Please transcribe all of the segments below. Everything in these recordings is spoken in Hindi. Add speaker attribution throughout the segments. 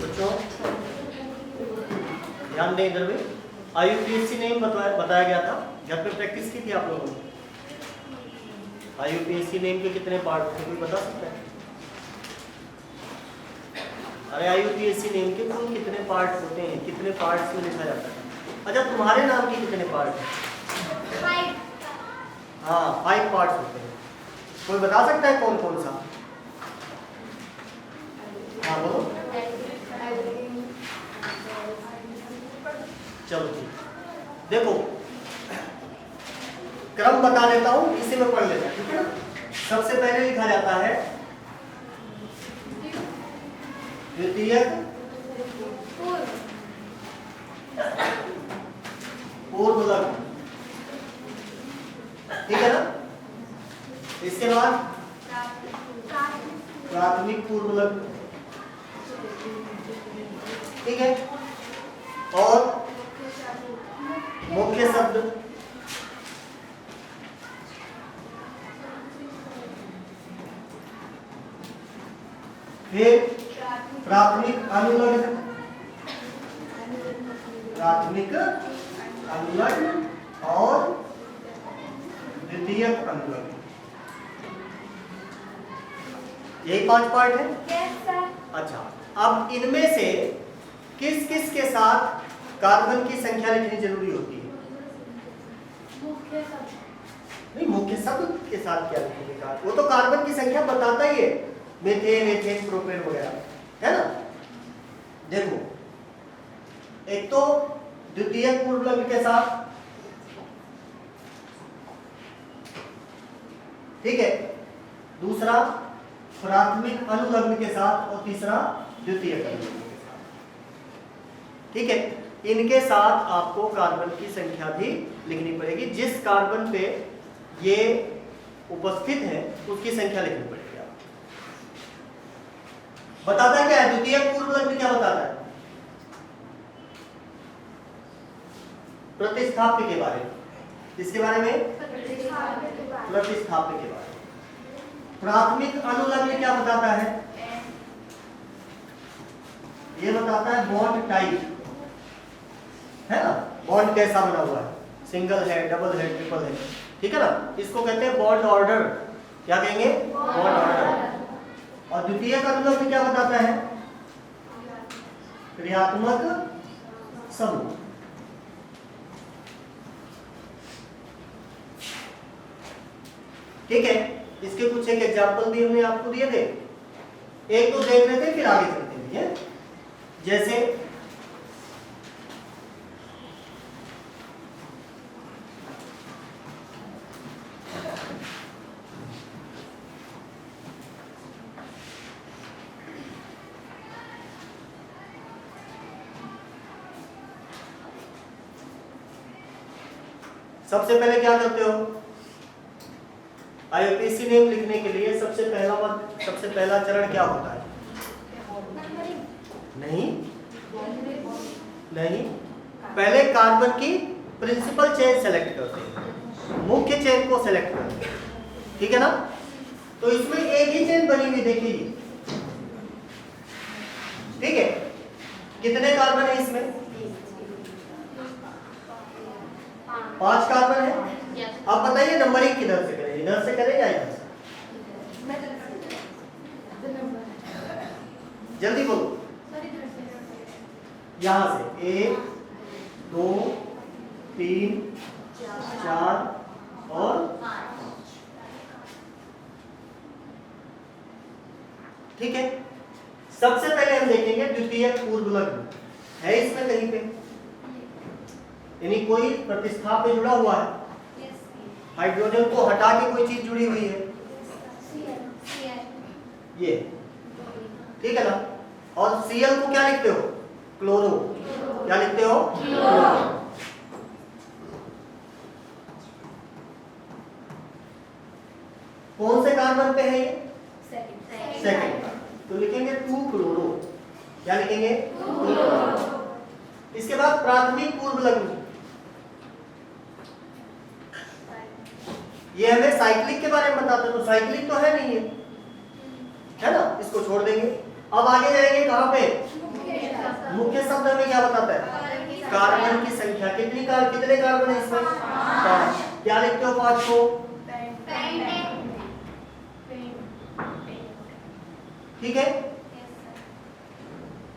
Speaker 1: बच्चों ध्यान दें इधर भी। IUPAC नेम बताया गया था, घर पे प्रैक्टिस की थी आप लोगों ने। IUPAC नेम के कितने पार्ट थे, कोई बता सकता है? अरे IUPAC नेम के कुल कितने पार्ट होते हैं, कितने पार्ट्स में लिखा जाता है? अच्छा, तुम्हारे नाम के कितने पार्ट हैं? 5। हाँ, 5 पार्ट्स होते हैं। कोई बता सकता है कौन कौन सा? हाँ बोलो। चलो ठीक, देखो क्रम बता देता हूं, इसी में पढ़ लेते हैं, ठीक है ना। सबसे पहले लिखा जाता है द्वितीयक पूर्व लग्न, ठीक है ना। इसके बाद प्राथमिक पूर्व लग्न, ठीक है। और मुख्य शब्द, फिर प्राथमिक अनुलग्न, प्राथमिक अनुलग्न और द्वितीयक अनुलग्न। यही 5 पार्ट है। अच्छा, अब इनमें से किस किस के साथ कार्बन की संख्या लिखनी जरूरी होती है? नहीं, मुख्य शब्द के साथ क्या लिखेंगे? वो तो कार्बन की संख्या बताता ही है, मीथेन, एथेन, प्रोपेन वगैरह, है ना। देखो, एक तो द्वितीयक पूर्व लग्न के साथ, ठीक है। दूसरा प्राथमिक अनुलग्न के साथ और तीसरा द्वितीयक अनुलग्न के साथ, ठीक है। इनके साथ आपको कार्बन की संख्या भी लिखनी पड़ेगी। जिस कार्बन पे ये उपस्थित है उसकी संख्या लिखनी पड़ेगी। आप बताता क्या है द्वितीयक पूर्व लग्न, क्या बताता है? प्रतिस्थाप्य के बारे में। इसके बारे में प्रतिस्थाप्य के बारे में। प्राथमिक अनुलग्न क्या बताता है? ये बताता है बॉन्ड टाइप, है ना। बॉन्ड कैसा बना हुआ है, सिंगल है, डबल है, ट्रिपल है, ठीक है ना। इसको कहते हैं बॉन्ड ऑर्डर। क्या कहेंगे? Bond order. और द्वितीयक अनुलग्न क्या बताता है? क्रियात्मक समूह। ठीक है, इसके कुछ एक एग्जाम्पल भी हमने आपको दिए थे, एक तो देख रहे थे, फिर आगे चलते हैं। जैसे सबसे पहले क्या करते हो? IUPAC नेम लिखने के लिए सबसे पहला चरण क्या होता है? नहीं, पहले कार्बन की प्रिंसिपल चेन सेलेक्ट करते हैं, मुख्य चेन को सेलेक्ट करते हैं, ठीक है ना। तो इसमें एक ही चेन बनी हुई देखिए, ठीक है। कितने कार्बन है इसमें? 5 कार्बन है। आप बताइए नंबरिंग किधर से करें, इधर से करें या इधर से? जल्दी बोलो। यहां से 1 2 3 4 और 5, ठीक है। सबसे पहले हम देखेंगे द्वितीयक पूर्व लग्न है इसमें कहीं पे, यानी कोई प्रतिस्थाप्य जुड़ा हुआ है, हाइड्रोजन को हटा के कोई चीज जुड़ी हुई है, ये, ठीक है ना। और Cl को क्या लिखते हो? क्लोरो। क्या लिखते हो? क्लोरो। कौन से कार्बन पे है ये? सेकंड। तो लिखेंगे 2 क्लोरो। क्या लिखेंगे? 2 क्लोरो। इसके बाद प्राथमिक पूर्व लग्न ये हमें साइक्लिक के बारे में बताता है, तो साइक्लिक तो है नहीं है ना, इसको छोड़ देंगे। अब आगे जाएंगे कहाँ पे, मुख्य शब्द हमें क्या बताता है, कार्बन की संख्या। कितने कार्बन है इसमें, 5। क्या लिखते हो 5 को, ठीक है।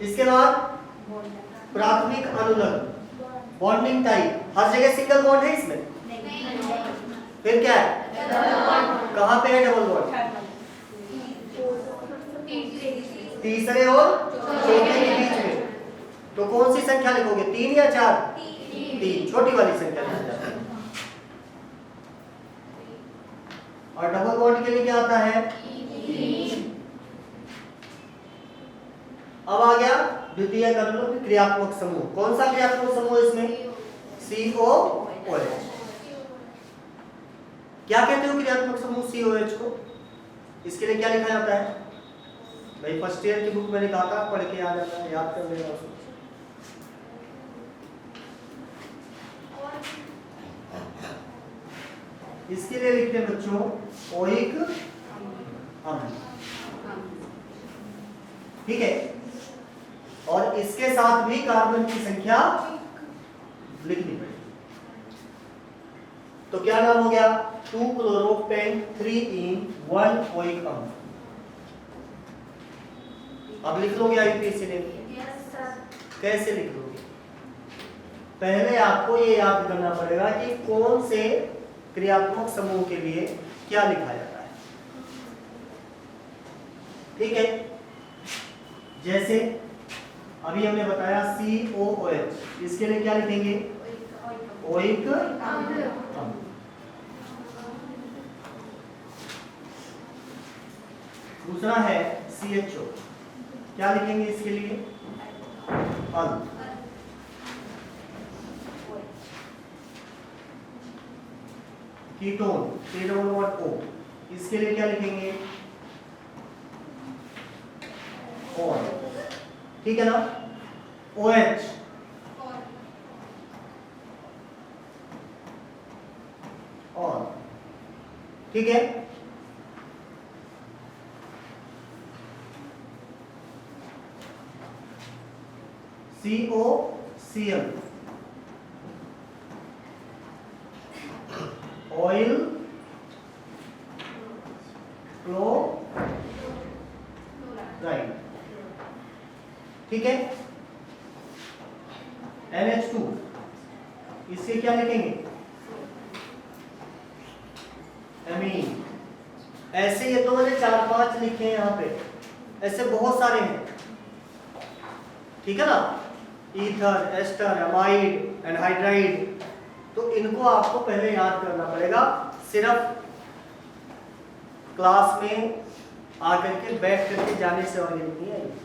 Speaker 1: इसके बाद प्राथमिक अनुलग्न, बॉन्डिंग टाइप, हर जगह सिंगल बॉन्ड है इसमें, फिर क्या है, कहाँ पे है डबल बॉन्ड, तीसरे और चौथे के बीच में। तो कौन सी संख्या लिखोगे, 3 या 4, 3, छोटी वाली संख्या लिखी जाती है। और डबल बॉन्ड के लिए क्या आता है, 3। अब आ गया द्वितीयक अनुलग्न क्रियात्मक समूह। कौन सा क्रियात्मक समूह इसमें, COOH। क्या कहते हो क्रियात्मक समूह COH को, इसके लिए क्या लिखा जाता है भाई, फर्स्ट ईयर की बुक मैंने कहा था पढ़ के आ जाता है, याद कर लेना उसको। इसके लिए लिखते हैं बच्चों ओइक अम्ल, ठीक है। और इसके साथ भी कार्बन की संख्या लिखनी पड़ेगी। तो क्या नाम हो गया, 2 क्लोरोपेंट 3 1 ओइक अम्ल। अब लिख लोगे आईयूपीएसी ने, कैसे लिख लोगे, पहले आपको ये याद करना पड़ेगा कि कौन से क्रियात्मक समूह के लिए क्या लिखा जाता है, ठीक है। जैसे अभी हमने बताया COOH, इसके लिए क्या लिखेंगे, ओइक अम्ल। दूसरा है CHO, क्या लिखेंगे इसके लिए, अम्ल। कीटोन KOO, इसके लिए क्या लिखेंगे, ऑन, ठीक है ना। OH, ऑन, ठीक है। COCl, ऑयल क्लोराइड, ठीक है। NH2, इससे क्या लिखेंगे, एमीन। ऐसे ये तो मैंने 4-5 लिखे हैं यहाँ पे, ऐसे बहुत सारे हैं, ठीक है ना। ईथर, एस्टर, अमाइड, एनहाइड्राइड, तो इनको आपको पहले याद करना पड़ेगा। सिर्फ क्लास में आकर के बैठ करके जाने से ऑर्गेनिक नहीं आएगी।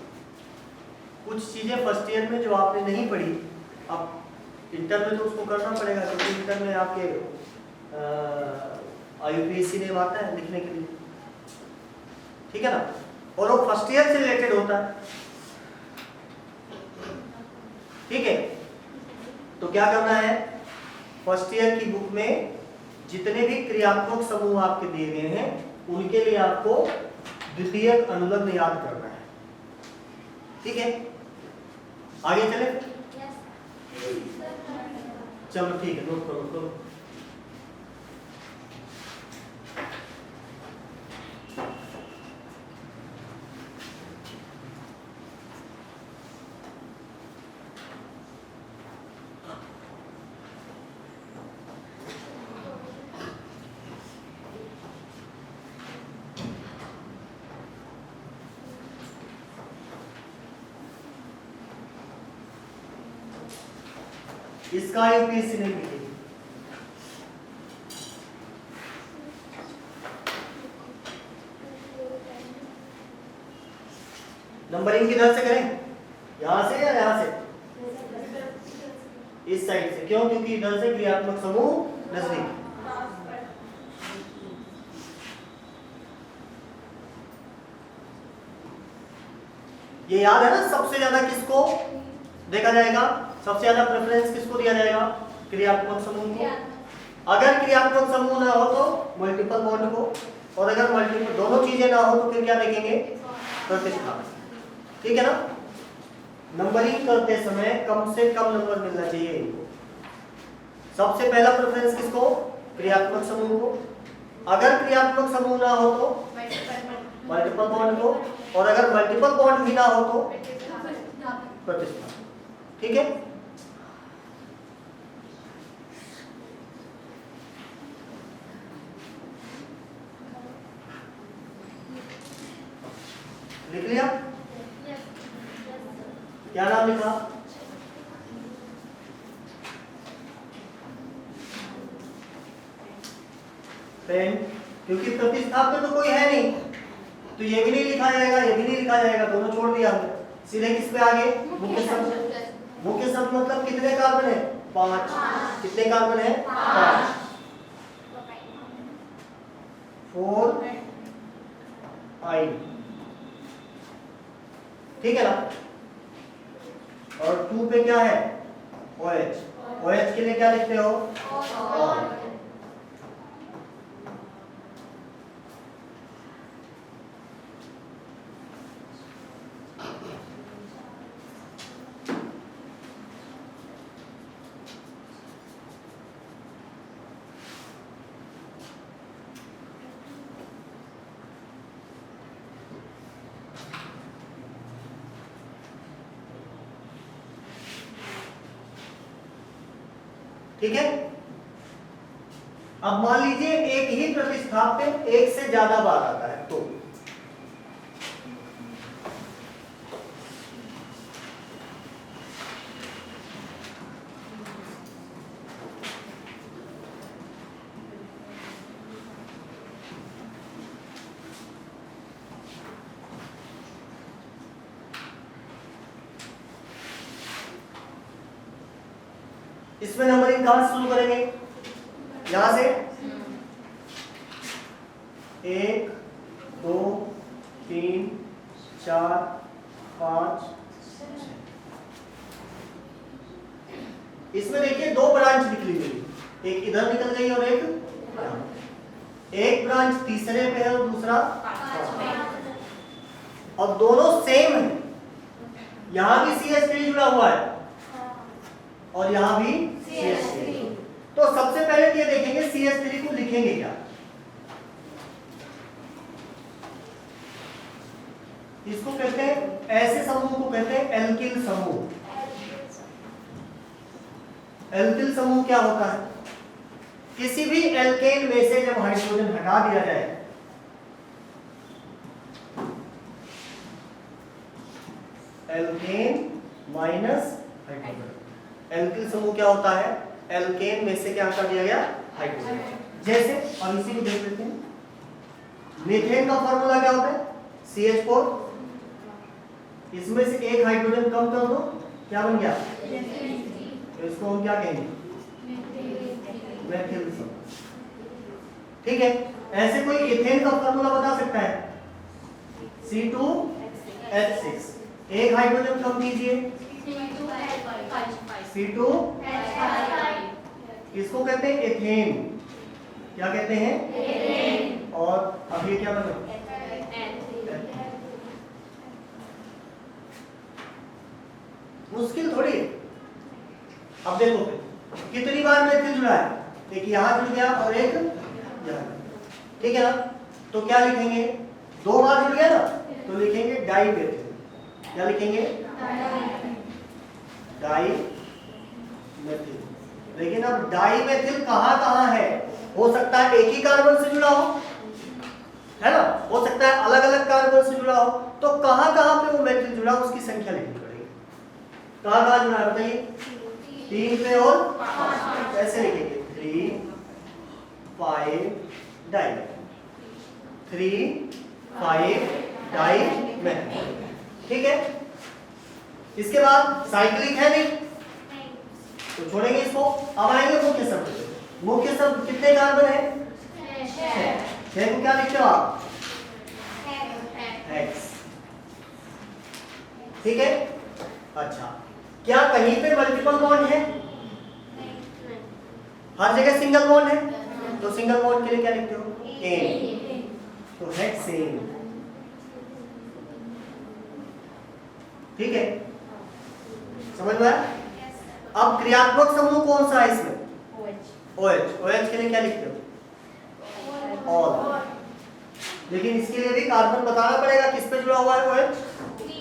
Speaker 1: कुछ चीजें फर्स्ट ईयर में जो आपने नहीं पढ़ी, अब इंटर में तो उसको करना पड़ेगा, क्योंकि इंटर में आपके आईयूपीएससी ने आता है लिखने के लिए, ठीक है ना। और वो फर्स्ट ईयर से रिलेटेड होता है, ठीक है। तो क्या करना है, फर्स्ट ईयर की बुक में जितने भी क्रियात्मक समूह आपके दिए गए हैं उनके लिए आपको द्वितीयक अनुलग्न याद करना है, ठीक है। आगे चले, चलो ठीक है, नोट करो तो। इसका यूपीएससी नहीं मिलेगी। नंबरिंग किधर से करें, यहां से या यहां से, इस साइड से। क्यों, क्योंकि इधर से क्रियात्मक समूह नजदीक। ये याद है ना, सबसे ज्यादा किसको देखा जाएगा, सबसे ज्यादा प्रेफरेंस किसको दिया जाएगा, क्रियात्मक समूह को। अगर क्रियात्मक समूह ना हो तो मल्टीपल बॉन्ड को, और अगर मल्टीपल दोनों चीजें ना हो तो फिर क्या लिखेंगे? प्रतिस्थापन। ठीक है ना? नंबरिंग करते समय कम से कम नंबर मिलना चाहिए इनको। सबसे पहला प्रेफरेंस किसको? क्रियात्मक समूह को। अगर क्रियात्मक समूह ना हो तो मल्टीपल बॉन्ड को, और अगर मल्टीपल बॉन्ड भी ना हो तो प्रतिस्थापन। ठीक है? लिख लिया? क्या नाम लिखा? पेन। क्योंकि प्रतिस्थापन तो कोई है नहीं तो ये भी नहीं लिखा जाएगा, ये भी नहीं लिखा जाएगा, दोनों छोड़ दिया हमने। सीधे किस पे आगे? मुख्य शब्द। मुख्य शब्द मतलब कितने कार्बन है? 5। कितने कार्बन है? 5। 4 I। ठीक है ना? और 2 पे क्या है? OH। OH के लिए क्या लिखते हो? और। ठीक है? अब मान लीजिए एक ही प्रतिस्थापन एक से ज्यादा बार आता है तो इसमें नंबरिंग कहां से शुरू करेंगे? यहां से 1 2 3 4 5 6। इसमें देखिए 2 ब्रांच निकली हुई, एक इधर निकल गई और एक ब्रांच तीसरे पे है और दूसरा 5। और दोनों सेम है। यहां भी CH3 जुड़ा हुआ है और यहां भी CH3। तो सबसे पहले ये देखेंगे CH3 को लिखेंगे क्या? इसको कहते हैं, ऐसे समूह को कहते हैं एल्किल समूह। एल्किल समूह क्या होता है? किसी भी एल्केन में से जब हाइड्रोजन हटा दिया जाए एल्केन माइनस हाइड्रोजन। एल्किल समूह क्या होता है? एल्केन में से क्या हटा दिया गया? हाइड्रोजन। जैसे अब इसी को देख लेते हैं। मीथेन का फॉर्मूला क्या होता है? CH4। इसमें से एक हाइड्रोजन कम कर दो, क्या बन गया? तो इसको हम क्या कहेंगे? मेथिल समूह। ठीक है? ऐसे कोई इथेन का फॉर्मूला बता सकता है? C2H6। एक हाइड्रोजन कम कीजिए, C2। इसको कहते हैं एथेन। क्या कहते हैं? एथेन। और अब ये क्या बना? मुश्किल थोड़ी है। अब देखो फिर कितनी बार मेथिल जुड़ा है? एक यहां जुड़ गया और एक यहां। ठीक है ना? तो क्या लिखेंगे? 2 बार जुड़ गया ना तो लिखेंगे डाई मेथिल। क्या लिखेंगे? Dimethyl. लेकिन अब डाई मेथिल कहां है? हो सकता है एक ही कार्बन से जुड़ा हो, है ना? हो सकता है अलग अलग कार्बन से जुड़ा हो। तो कहां पे वो मेथिल जुड़ा उसकी संख्या लिखनी पड़ेगी। कहां जुड़ा है बताइए? 3 पे और 5। ऐसे लिखेंगे 3 5 डाई। 3 5 die methyl. ठीक है? इसके बाद साइक्लिक है नहीं तो छोड़ेंगे इसको। अब आएंगे मुख्य शब्द। मुख्य शब्द कितने कार्बन है? 6 को क्या लिखते हो आप? X। ठीक है? अच्छा, क्या कहीं पे मल्टीपल बॉन्ड है? हर जगह सिंगल बॉन्ड है, तो सिंगल बॉन्ड के लिए क्या लिखते हो? एन, तो हेक्सेन। ठीक है, समझ में आया? अब क्रियात्मक समूह कौन सा है इसमें? OH। OH के लिए क्या लिखते हो? ऑल। लेकिन इसके लिए भी कार्बन बताना पड़ेगा किस पे जुड़ा हुआ है OH,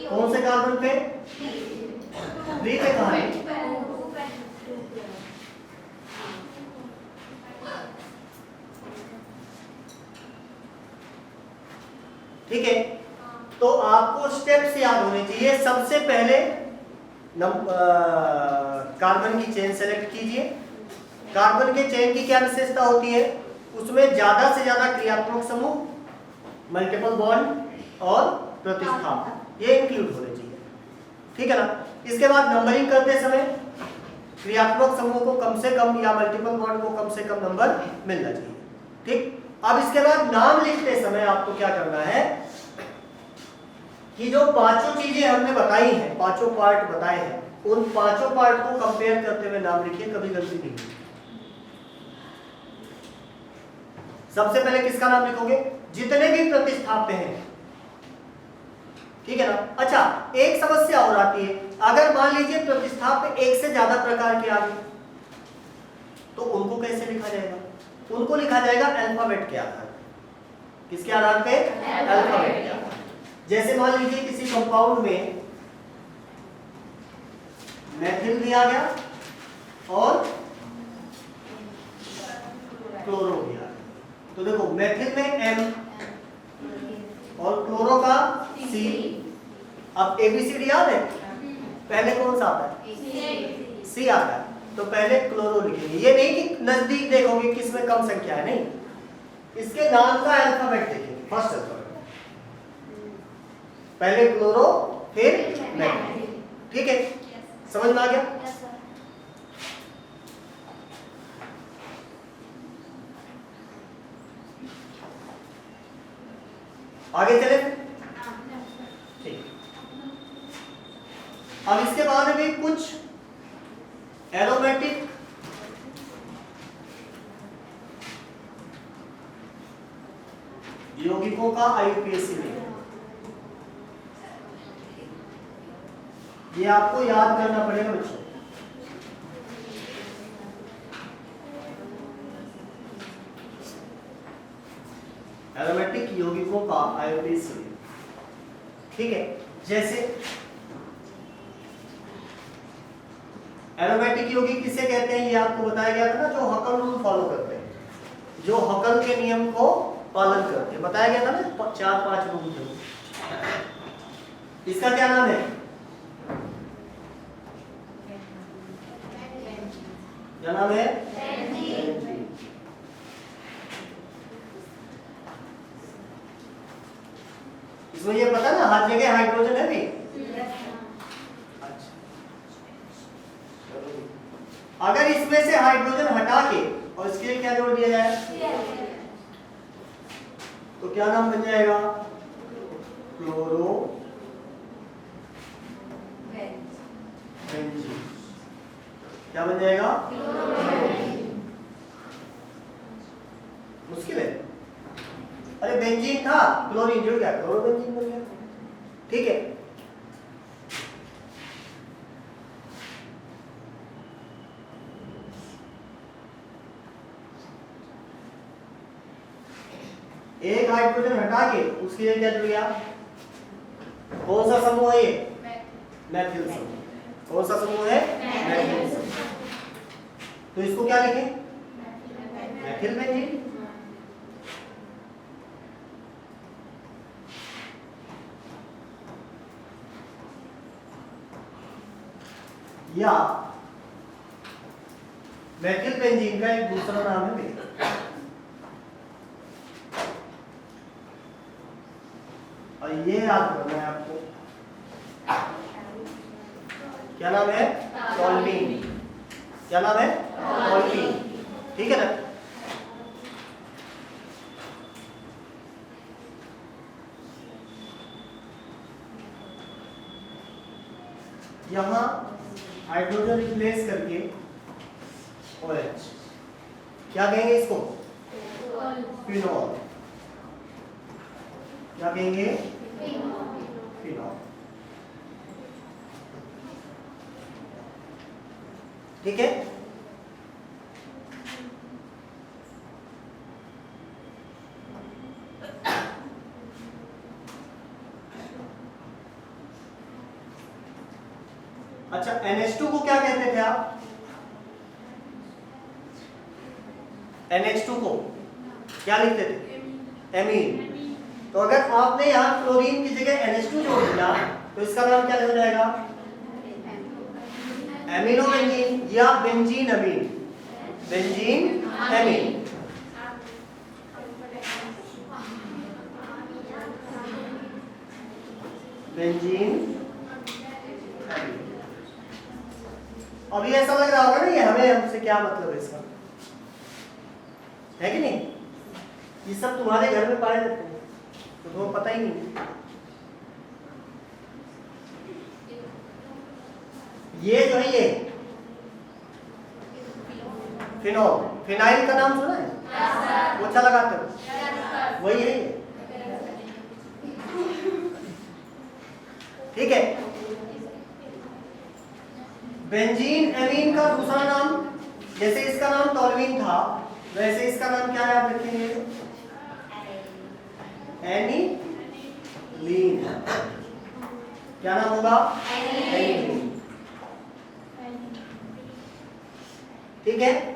Speaker 1: कौन से कार्बन पे? 3 पे कहाँ है? ठीक है, तो आपको स्टेप्स याद होने चाहिए। सबसे पहले कार्बन की चेन सेलेक्ट कीजिए। कार्बन के चेन की क्या विशेषता होती है? उसमें ज्यादा से ज्यादा क्रियात्मक समूह, मल्टीपल बॉन्ड और प्रतिस्थापन, ये इंक्लूड होने चाहिए। ठीक है ना? इसके बाद नंबरिंग करते समय क्रियात्मक समूह को कम से कम या मल्टीपल बॉन्ड को कम से कम नंबर मिलना चाहिए। ठीक, अब इसके बाद नाम लिखते समय आपको क्या करना है कि जो पांचों चीजें हमने बताई हैं, पांचों पार्ट बताए हैं, उन पांचों पार्ट को कंपेयर करते हुए नाम लिखिए, कभी गलती नहीं। सबसे पहले किसका नाम लिखोगे? जितने भी प्रतिस्थाप्य हैं। ठीक है ना? अच्छा, एक समस्या और आती है, अगर मान लीजिए प्रतिस्थाप्य एक से ज्यादा प्रकार के आ गए तो उनको कैसे लिखा जाएगा? उनको लिखा जाएगा अल्फाबेट के आधार पर। किसके आधार पे? अल्फाबेट के आधार। जैसे मान लीजिए किसी कंपाउंड में मेथिल दिया गया और क्लोरो दिया गया, तो देखो मेथिल में M और क्लोरो का C। अब ABCD याद है? पहले कौन सा आता है? C आता है, तो पहले क्लोरो लिखेंगे। ये नहीं कि नजदीक देखोगे किसमें कम संख्या है, नहीं, इसके नाम का अल्फाबेट देखेंगे, फर्स्ट अल्फाबेट। पहले क्लोरो फिर मेथिल। ठीक है, समझ में आ गया? आगे चले। ठीक, अब इसके बाद भी कुछ एरोमेटिक यौगिकों का IUPAC में, ये आपको याद करना पड़ेगा बच्चों। एरोमेटिक यौगिकों का IUPAC। ठीक है, जैसे एरोमेटिक यौगिक किसे कहते हैं ये आपको बताया गया था ना, जो हकल रूल फॉलो करते हैं, जो हकल के नियम को पालन करते हैं, बताया गया था ना, 4-5 रूल थे। इसका क्या नाम है? क्या नाम है? इसमें ये पता ना हर जगह हाइड्रोजन है भी। अच्छा, अगर इसमें से हाइड्रोजन हटा के और इसके लिए क्या जोड़ दिया जाए तो क्या नाम बन जाएगा? Chloro benzene. क्या बन जाएगा? मुश्किल है? अरे बेंजीन था, क्लोरीन जुड़ गया, क्लोरो बेंजीन बन गया। ठीक है, एक हाइड्रोजन हटा के उसके लिए क्या जुड़ गया? कौन सा समूह है ये? मैथिल समूह। कौन सा समूह है? मैथिल समूह। तो इसको क्या लिखें? मैथिल बेंजीन। या मैथिल बेंजीन का एक दूसरा नाम है मेथिल। और ये याद करना है आपको, क्या नाम है? टॉल्मीन। क्या नाम है? टॉल्मीन। ठीक है ना? यहां हाइड्रोजन रिप्लेस करके OH, क्या कहेंगे इसको? फिनॉल। क्या कहेंगे? फिनॉल। ठीक है। अच्छा, NH2 को क्या कहते थे आप? NH2 को क्या लिखते थे? एमीन। तो अगर आपने यहाँ क्लोरीन की जगह NH2 जोड़ दिया तो इसका नाम क्या हो जाएगा? एमिनो बेंजीन या बेंजीन अमीन। बेंजीन अमीन। बेंजीन। अभी ऐसा लग रहा होगा ना ये हमें हमसे क्या मतलब है इसका, है कि नहीं? ये सब तुम्हारे घर में पाए जाते हैं तो तुम्हें पता ही नहीं। ये जो है ये फिनॉल, फिनाइल का नाम सुना है? पोछा लगाते हो, वही है ये। ठीक है। बेंजीन एमीन का दूसरा नाम, जैसे इसका नाम टॉल्यूइन था वैसे इसका नाम क्या है आप लिखेंगे? एनिलीन। क्या नाम होगा? एनिलीन। ठीक है।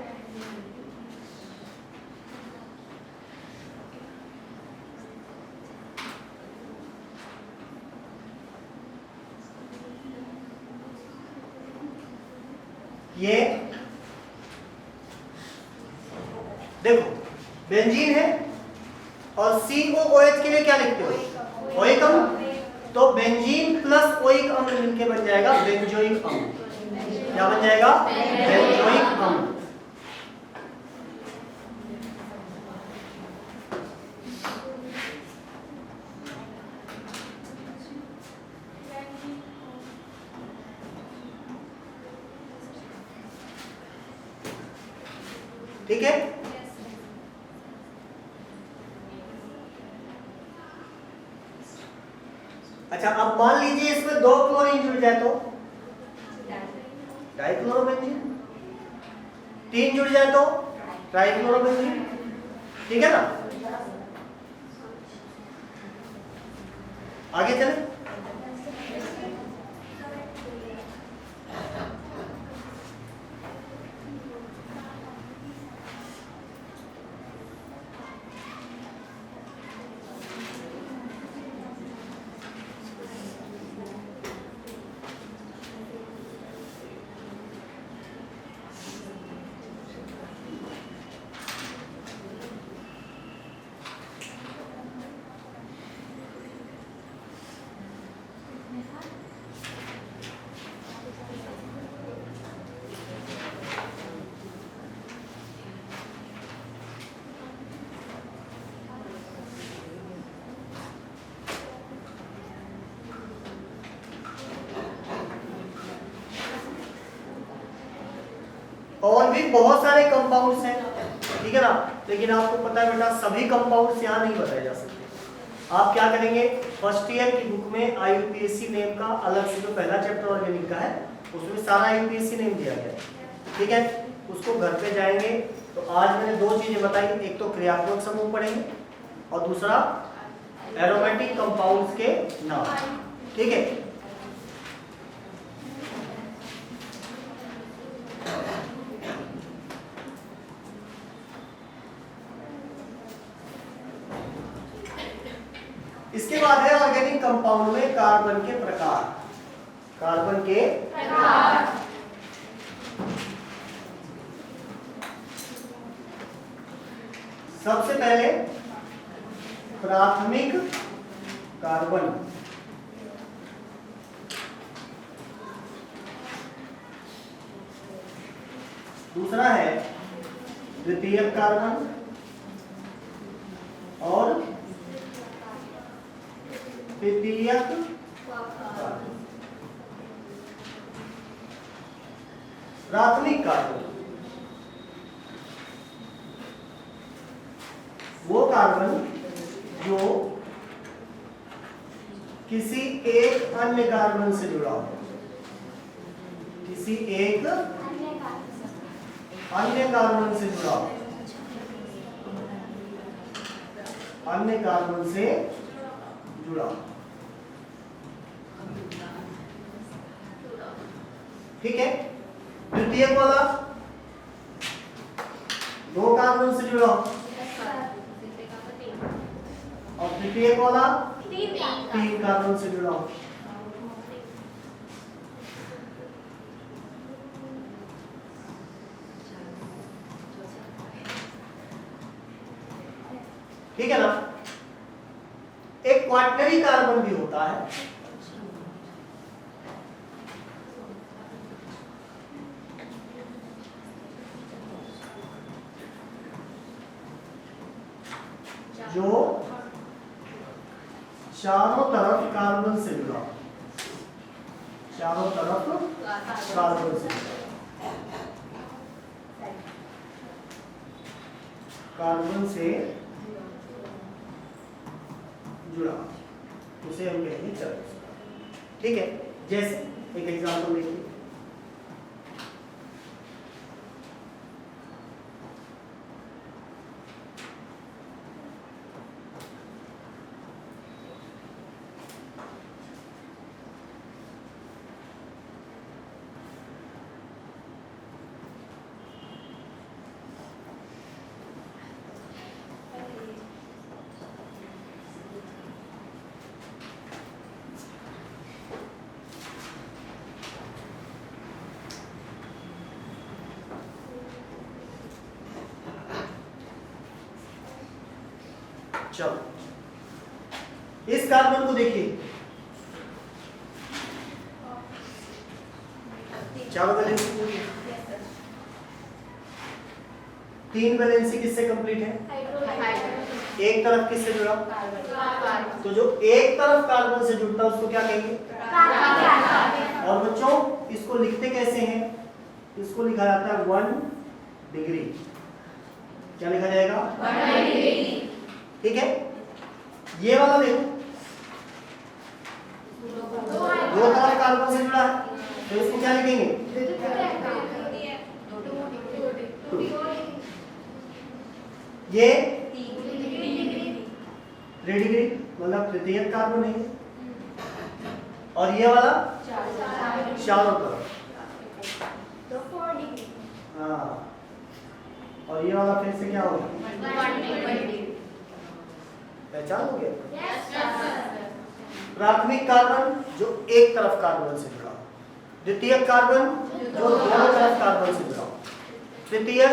Speaker 1: ये देखो बेंजीन है और COOH के लिए क्या लिखते हो? ओइक अम्ल। तो बेंजीन प्लस ओइक अम्ल मिलके बन जाएगा बेंजोइक अम्ल। क्या बन जाएगा? बेंजोइक अम्ल। ठीक है। अच्छा, अब मान लीजिए इसमें 2 क्लोरीन जुड़ जाए तो डाइक्लोरोबेंजीन, 3 जुड़ जाए तो ट्राइक्लोरोबेंजीन। ठीक है ना? आगे चले। और भी बहुत सारे कंपाउंड्स हैं, ठीक है ना? लेकिन आपको पता है बेटा सभी कंपाउंड्स यहाँ नहीं बताए जा सकते। आप क्या करेंगे, फर्स्ट ईयर की बुक में IUPAC नेम का अलग से जो पहला चैप्टर ऑर्गेनिक का है उसमें सारा IUPAC नेम दिया गया है। ठीक है, उसको घर पे जाएंगे तो आज मैंने 2 चीजें बताई, एक तो क्रियात्मक समूह पढ़ेंगे और दूसरा एरोमेटिक कंपाउंड्स के नाम। ठीक है। इसके बाद है ऑर्गेनिक कंपाउंड में कार्बन के प्रकार। कार्बन के प्रकार। सबसे पहले प्राथमिक कार्बन, दूसरा है द्वितीयक कार्बन और तृतीयक कार्बन। प्राथमिक कार्बन वो कार्बन जो किसी एक अन्य कार्बन से जुड़ा हो, किसी एक अन्य कार्बन से जुड़ा हो, अन्य कार्बन से जुड़ा हो। ठीक है। द्वितीयक वाला दो कार्बन से जुड़ा हो, और तृतीयक वाला तीन कार्बन से जुड़ा हो। ठीक है ना। एक क्वाटरनरी कार्बन भी होता है, जो चारों तरफ कार्बन से जुड़ा, चारों तरफ कार्बन से कार्बन से जुड़ा, उसे हम कहेंगे चरक। ठीक है। जैसे एक एग्जांपल देखिए, चलो इस कार्बन को देखिए, चारों वैलेंसी, तीन वैलेंसी किससे कंप्लीट है? एक तरफ किससे जुड़ा? तो जो एक तरफ कार्बन से जुड़ता है उसको क्या कहेंगे? और बच्चों इसको लिखते कैसे हैं? इसको लिखा जाता है 1 डिग्री। क्या लिखा जाएगा? 1 डिग्री। ठीक है। ये वाला देखो, दो तरफ कार्बन से जुड़ा है, तो इसको क्या लिखेंगे? ये रेडिग्री मतलब तृतीयक कार्बन है, और ये वाला चारों तरफ, हाँ, और ये वाला फिर से क्या होगा? पहचान हो गया? प्राथमिक कार्बन जो एक तरफ कार्बन से जुड़ा, द्वितीयक कार्बन जो दोनों तरफ कार्बन से जुड़ा, तृतीयक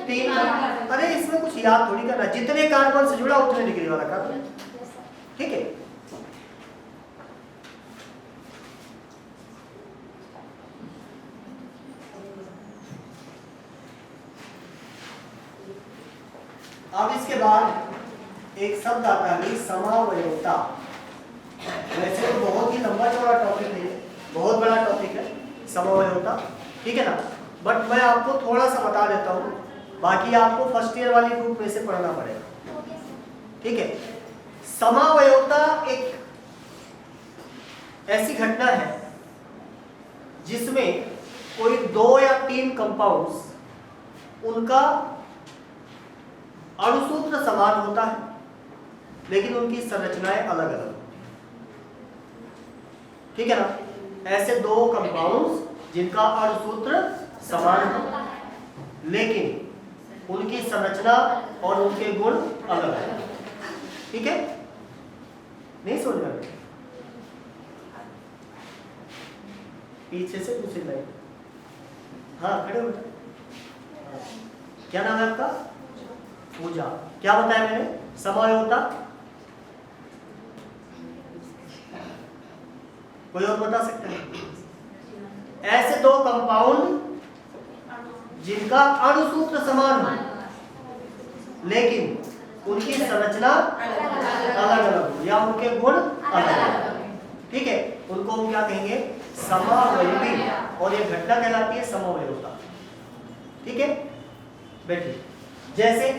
Speaker 1: तीन। अरे इसमें कुछ याद थोड़ी करना, जितने कार्बन से जुड़ा उतने डिग्री वाला कार्बन। ठीक है। अब इसके बाद एक शब्द आता है समावयवता। वैसे तो बहुत ही लंबा चौड़ा टॉपिक है, बहुत बड़ा टॉपिक है समावयवता। ठीक है ना। बट मैं आपको थोड़ा सा बता देता हूँ, बाकी आपको फर्स्ट ईयर वाली ग्रुप में से पढ़ना पड़ेगा। ठीक है। समावयवता एक ऐसी घटना है जिसमें कोई 2 या 3 कंपाउंड्स उनका अणुसूत्र समान होता है, लेकिन उनकी संरचनाएं अलग अलग। ठीक है ना। ऐसे 2 कंपाउंड्स जिनका अणुसूत्र समान है, लेकिन उनकी संरचना और उनके गुण अलग है। ठीक है। नहीं समझ में? पीछे से पूछे नहीं। हाँ खड़े हो। क्या नाम है आपका? पूजा। क्या बताया मैंने? समावयवता। कोई और बता सकता है? ऐसे 2 कंपाउंड जिनका अणुसूत्र समान है, लेकिन उनकी संरचना अलग अलग हो या उनके गुण अलग अलग। ठीक है। उनको हम क्या कहेंगे? समावयवी। और ये घटना कहलाती है समावयवता। ठीक है। बैठिए। जैसे